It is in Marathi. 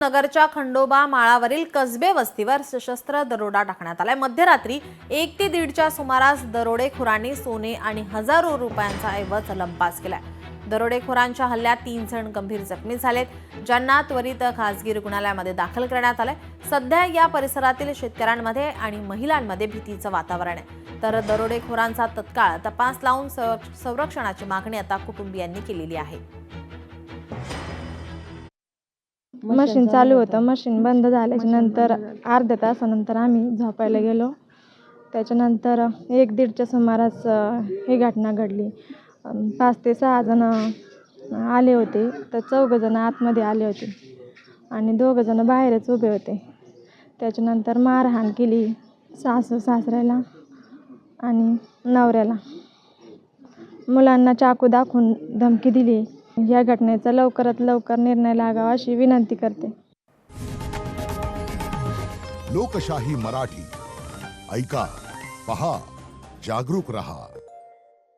नगरच्या खंडोबा माळावरील कसबे वस्तीवर सशस्त्र दरोडा टाकण्यात आलाय। मध्यरात्री 1 ते 1:30च्या सुमारास दरोडेखोरांनी सोने आणि हजारो रुपयांचा ऐवज लंपास केलाय। दरोडेखोरांच्या हल्ल्यात 3 जण गंभीर जखमी झालेत, ज्यांना त्वरित खासगी रुग्णालयामध्ये दाखल करण्यात आलंय। सध्या या परिसरातील शेतकऱ्यांमध्ये आणि महिलांमध्ये भीतीचं वातावरण आहे, तर दरोडेखोरांचा तत्काळ तपास लावून संरक्षणाची मागणी आता कुटुंबियांनी केलेली आहे। मशीन चालू होतं, मशीन बंद झाल्याच्या नंतर अर्ध्या तासानंतर आम्ही झोपायला गेलो। त्याच्यानंतर 1-1:30च्या सुमारास ही घटना घडली। 5 ते 6 जण आले होते, तर 4 जण आतमध्ये आले होते आणि 2 जण बाहेरच उभे होते। त्याच्यानंतर मारहाण केली सासू सासऱ्याला आणि नवऱ्याला। मुलांना चाकू दाखवून धमकी दिली। या घटनेचा लवकरात लवकर निर्णय लागावा अशी विनंती करते। लोकशाही मराठी ऐका, पहा, जागरूक रहा।